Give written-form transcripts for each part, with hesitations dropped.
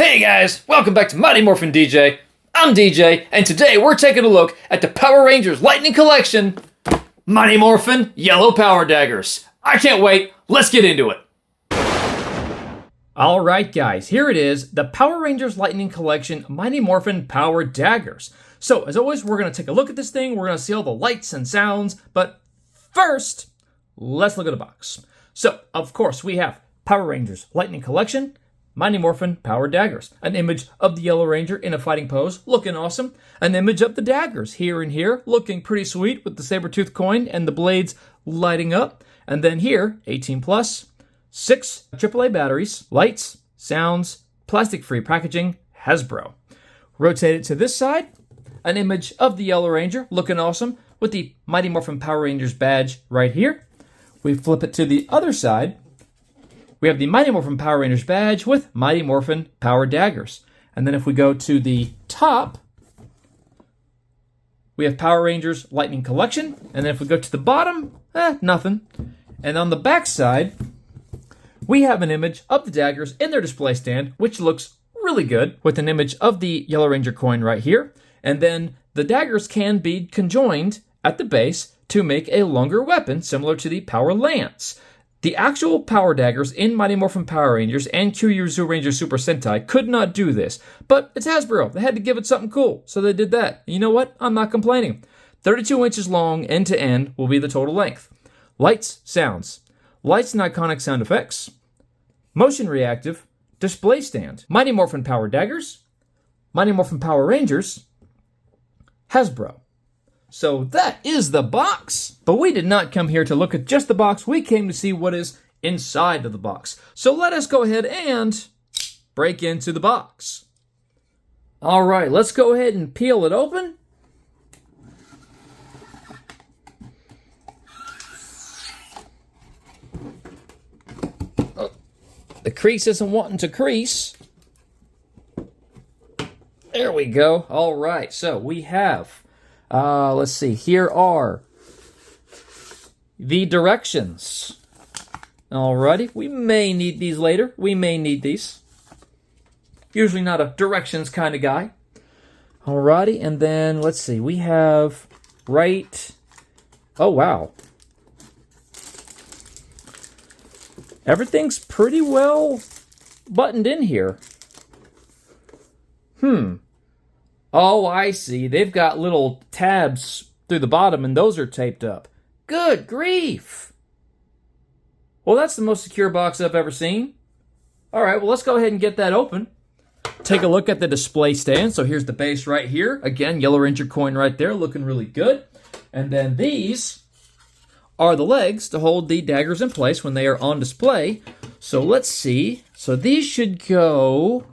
Hey guys, welcome back to Mighty Morphin DJ. I'm DJ, and today we're taking a look at the Power Rangers Lightning Collection, Mighty Morphin Yellow Power Daggers. I can't wait, let's get into it. Alright guys, here it is, the Power Rangers Lightning Collection, Mighty Morphin Power Daggers. So, as always, we're going to take a look at this thing, we're going to see all the lights and sounds, but first, let's look at the box. So, of course, we have Power Rangers Lightning Collection, Mighty Morphin Power Daggers. An image of the Yellow Ranger in a fighting pose, looking awesome. An image of the daggers here and here, looking pretty sweet with the saber-tooth coin and the blades lighting up. And then here, 18 plus, 6 AAA batteries, lights, sounds, plastic-free packaging, Hasbro. Rotate it to this side, an image of the Yellow Ranger, looking awesome, with the Mighty Morphin Power Rangers badge right here. We flip it to the other side. We have the Mighty Morphin Power Rangers badge with Mighty Morphin Power Daggers. And then if we go to the top, we have Power Rangers Lightning Collection. And then if we go to the bottom, nothing. And on the back side, we have an image of the daggers in their display stand, which looks really good, with an image of the Yellow Ranger coin right here. And then the daggers can be conjoined at the base to make a longer weapon, similar to the Power Lance. The actual Power Daggers in Mighty Morphin Power Rangers and Kyuryu Ranger Super Sentai could not do this, but it's Hasbro. They had to give it something cool, so they did that. You know what? I'm not complaining. 32 inches long, end to end, will be the total length. Lights, sounds. Lights and iconic sound effects. Motion reactive. Display stand. Mighty Morphin Power Daggers. Mighty Morphin Power Rangers. Hasbro. So that is the box. But we did not come here to look at just the box. We came to see what is inside of the box. So let us go ahead and break into the box. All right, let's go ahead and peel it open. Oh, the crease isn't wanting to crease. There we go. All right, so we have... let's see, here are the directions. Alrighty, we may need these later. We may need these. Usually not a directions kind of guy. Alrighty, and then let's see, we have oh wow. Everything's pretty well buttoned in here. Oh, I see. They've got little tabs through the bottom, and those are taped up. Good grief! Well, that's the most secure box I've ever seen. All right, well, let's go ahead and get that open. Take a look at the display stand. So here's the base right here. Again, Yellow Ranger coin right there, looking really good. And then these are the legs to hold the daggers in place when they are on display. So let's see. So these should go...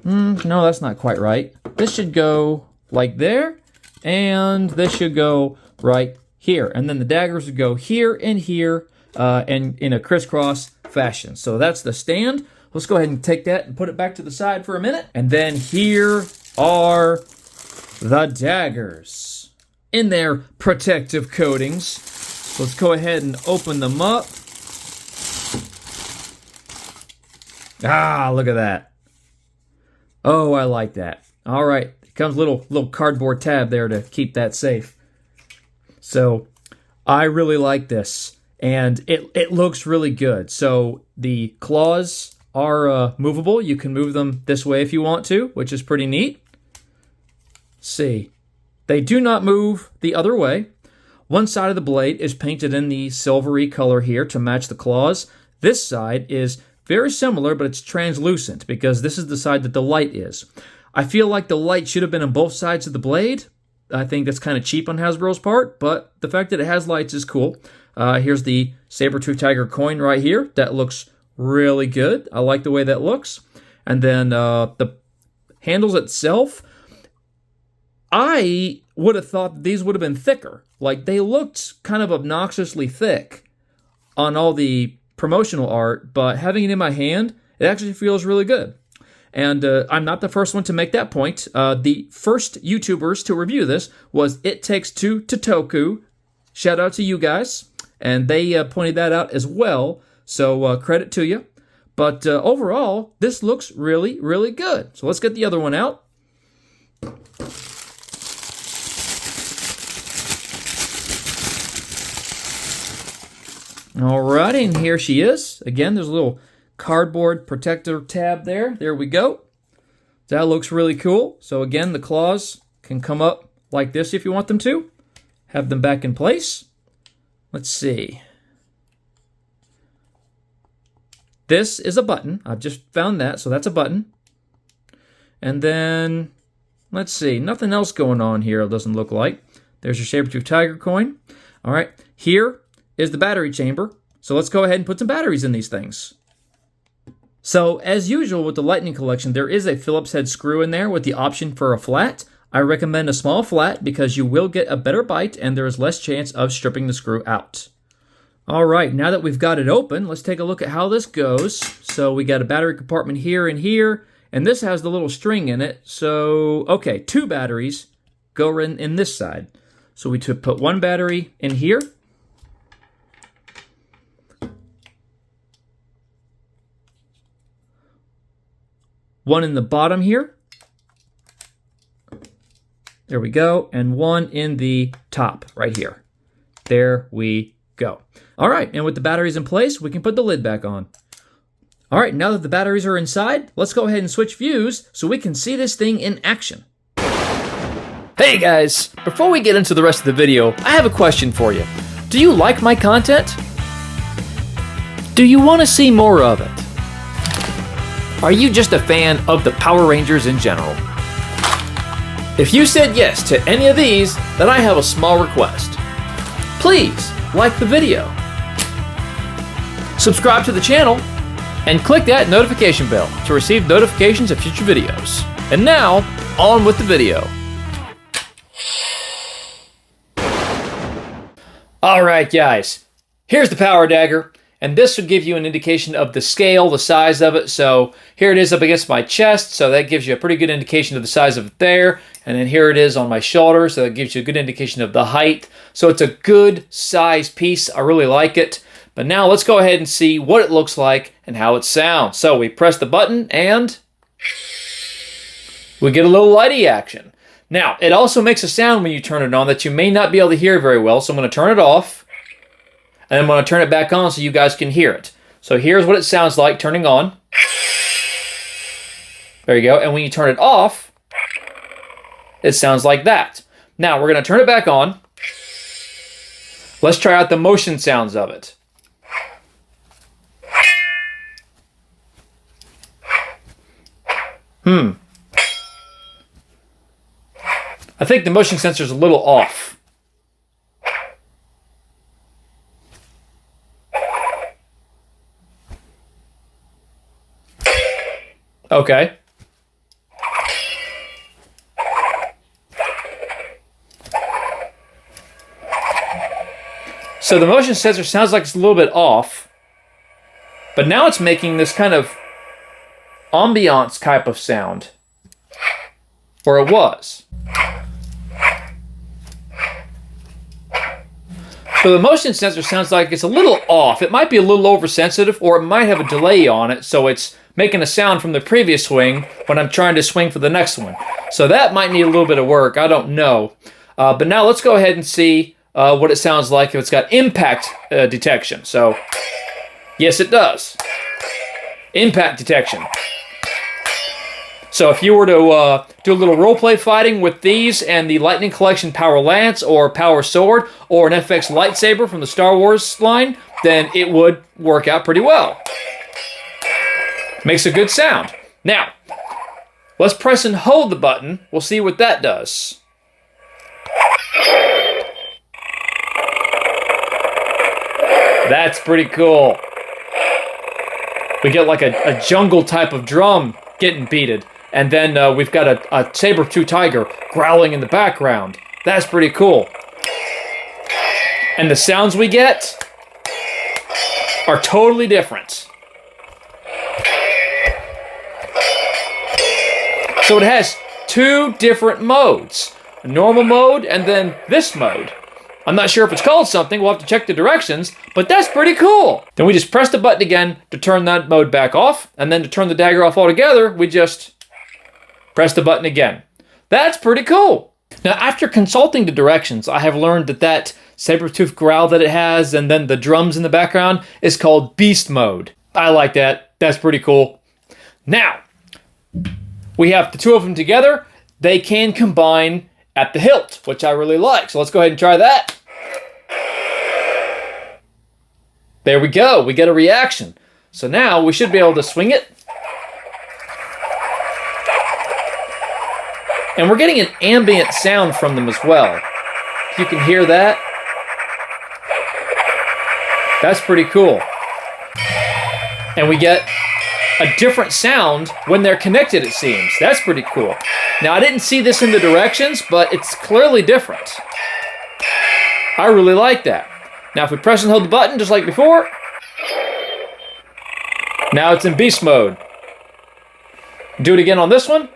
no, that's not quite right. This should go like there, and this should go right here. And then the daggers would go here and here, and in a crisscross fashion. So that's the stand. Let's go ahead and take that and put it back to the side for a minute. And then here are the daggers in their protective coatings. So let's go ahead and open them up. Ah, look at that. Oh, I like that. All right, it comes a little cardboard tab there to keep that safe. So I really like this, and it looks really good. So the claws are movable. You can move them this way if you want to, which is pretty neat. See, they do not move the other way. One side of the blade is painted in the silvery color here to match the claws. This side is very similar, but it's translucent because this is the side that the light is. I feel like the light should have been on both sides of the blade. I think that's kind of cheap on Hasbro's part, but the fact that it has lights is cool. Here's the saber-tooth tiger coin right here. That looks really good. I like the way that looks. And then the handles itself, I would have thought these would have been thicker. Like, they looked kind of obnoxiously thick on all the promotional art, but having it in my hand, it actually feels really good. And I'm not the first one to make that point. The first YouTubers to review this was It Takes Two to Toku. Shout out to you guys. And they pointed that out as well. So credit to you. But overall, this looks really, really good. So let's get the other one out. Alrighty, and here she is. Again, there's a little cardboard protector tab there. There we go. That looks really cool. So again, the claws can come up like this if you want them to. Have them back in place. Let's see. This is a button. I've just found that, so that's a button. And then, let's see, nothing else going on here, it doesn't look like. There's your saber-tooth tiger coin. All right, here is the battery chamber. So let's go ahead and put some batteries in these things. So as usual with the Lightning collection, there is a Phillips head screw in there with the option for a flat. I recommend a small flat because you will get a better bite and there is less chance of stripping the screw out. All right, now that we've got it open, let's take a look at how this goes. So we got a battery compartment here and here, and this has the little string in it. So, okay, 2 batteries go in this side. So we put 1 battery in here. One in the bottom here. There we go. And 1 in the top right here. There we go. All right, and with the batteries in place, we can put the lid back on. All right, now that the batteries are inside, let's go ahead and switch views so we can see this thing in action. Hey guys, before we get into the rest of the video, I have a question for you. Do you like my content? Do you want to see more of it? Are you just a fan of the Power Rangers in general? If you said yes to any of these, then I have a small request. Please like the video, subscribe to the channel, and click that notification bell to receive notifications of future videos. And now, on with the video. Alright guys, here's the Power Dagger, and this would give you an indication of the scale, the size of it. So here it is up against my chest, so that gives you a pretty good indication of the size of it there. And then here it is on my shoulder, so that gives you a good indication of the height. So it's a good size piece, I really like it. But now let's go ahead and see what it looks like and how it sounds. So we press the button and we get a little lighty action. Now, it also makes a sound when you turn it on that you may not be able to hear very well, so I'm going to turn it off. And I'm going to turn it back on so you guys can hear it. So here's what it sounds like turning on. There you go. And when you turn it off, it sounds like that. Now, we're going to turn it back on. Let's try out the motion sounds of it. I think the motion sensor is a little off. Okay. So the motion sensor sounds like it's a little bit off, but now it's making this kind of ambiance type of sound. Or it was. So the motion sensor sounds like it's a little off. It might be a little oversensitive, or it might have a delay on it, so it's making a sound from the previous swing when I'm trying to swing for the next one. So that might need a little bit of work. I don't know. But now let's go ahead and see what it sounds like if it's got impact detection. So, yes, it does. Impact detection. So if you were to do a little roleplay fighting with these and the Lightning Collection Power Lance or Power Sword or an FX lightsaber from the Star Wars line, then it would work out pretty well. Makes a good sound. Now, let's press and hold the button. We'll see what that does. That's pretty cool. We get like a jungle type of drum getting beated. And then we've got a saber-tooth tiger growling in the background. That's pretty cool. And the sounds we get are totally different. So it has 2 different modes. A normal mode and then this mode. I'm not sure if it's called something. We'll have to check the directions, but that's pretty cool. Then we just press the button again to turn that mode back off, and then to turn the dagger off altogether, we just press the button again. That's pretty cool. Now, after consulting the directions, I have learned that saber-tooth growl that it has, and then the drums in the background, is called beast mode. I like that. That's pretty cool. Now, we have the two of them together. They can combine at the hilt, which I really like. So let's go ahead and try that. There we go. We get a reaction. So now we should be able to swing it. And we're getting an ambient sound from them as well. You can hear that. That's pretty cool. And we get a different sound when they're connected, it seems. That's pretty cool. Now, I didn't see this in the directions, but it's clearly different. I really like that. Now, if we press and hold the button, just like before, now it's in beast mode. Do it again on this one.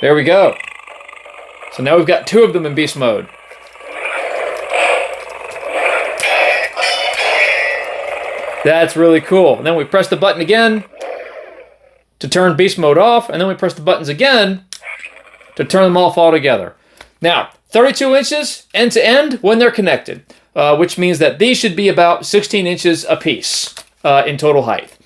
There we go. So now we've got two of them in beast mode. That's really cool. And then we press the button again to turn beast mode off, and then we press the buttons again to turn them off altogether. Now, 32 inches end to end when they're connected, which means that these should be about 16 inches apiece in total height.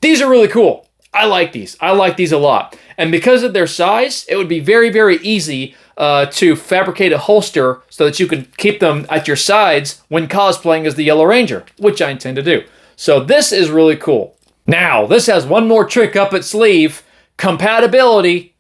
These are really cool. I like these. I like these a lot. And because of their size, it would be very, very easy to fabricate a holster so that you could keep them at your sides when cosplaying as the Yellow Ranger, which I intend to do. So this is really cool. Now, this has one more trick up its sleeve: compatibility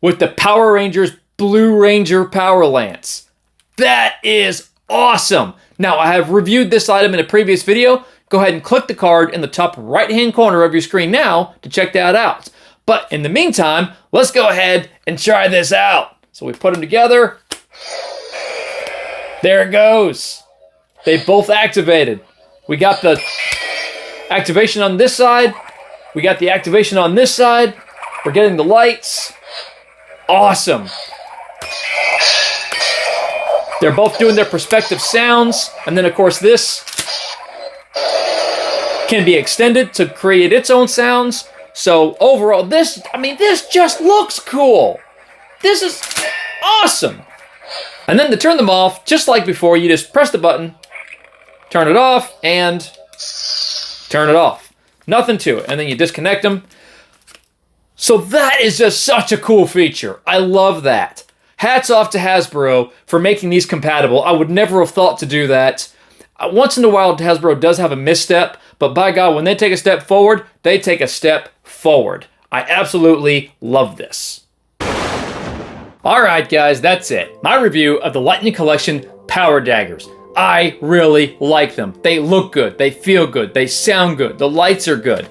with the Power Rangers Blue Ranger Power Lance. That is awesome. Now, I have reviewed this item in a previous video. Go ahead and click the card in the top right-hand corner of your screen now to check that out. But in the meantime, let's go ahead and try this out. So we put them together. There it goes. They both activated. We got the activation on this side. We got the activation on this side. We're getting the lights. Awesome. They're both doing their respective sounds. And then, of course, this can be extended to create its own sounds. So overall, this just looks cool. This is awesome. And then to turn them off, just like before, you just press the button, turn it off, and turn it off. Nothing to it. And then you disconnect them. So that is just such a cool feature. I love that. Hats off to Hasbro for making these compatible. I would never have thought to do that. Once in a while, Hasbro does have a misstep, but by God, when they take a step forward, they take a step forward. I absolutely love this. Alright guys, that's it. My review of the Lightning Collection Power Daggers. I really like them. They look good, they feel good, they sound good, the lights are good.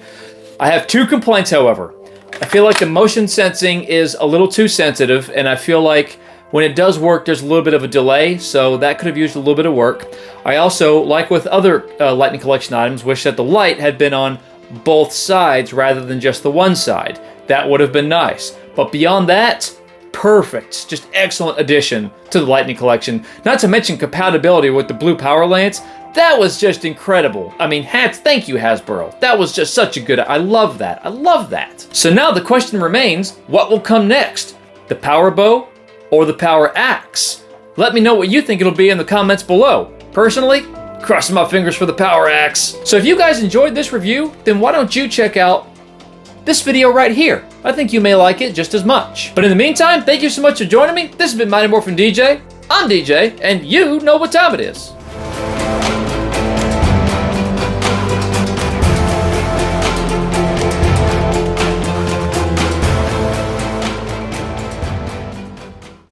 I have two complaints, however. I feel like the motion sensing is a little too sensitive, and I feel like when it does work, there's a little bit of a delay, so that could have used a little bit of work. I also, like with other Lightning Collection items, wish that the light had been on both sides rather than just the one side. That would have been nice. But beyond that, perfect. Just excellent addition to the Lightning Collection. Not to mention compatibility with the Blue Power Lance. That was just incredible. I mean, thank you, Hasbro. That was just such a good... I love that. I love that. So now the question remains, what will come next? The Power Bow or the Power Axe? Let me know what you think it'll be in the comments below. Personally, crossing my fingers for the Power Axe. So if you guys enjoyed this review, then why don't you check out this video right here? I think you may like it just as much. But in the meantime, thank you so much for joining me. This has been Mighty Morphin DJ. I'm DJ, and you know what time it is.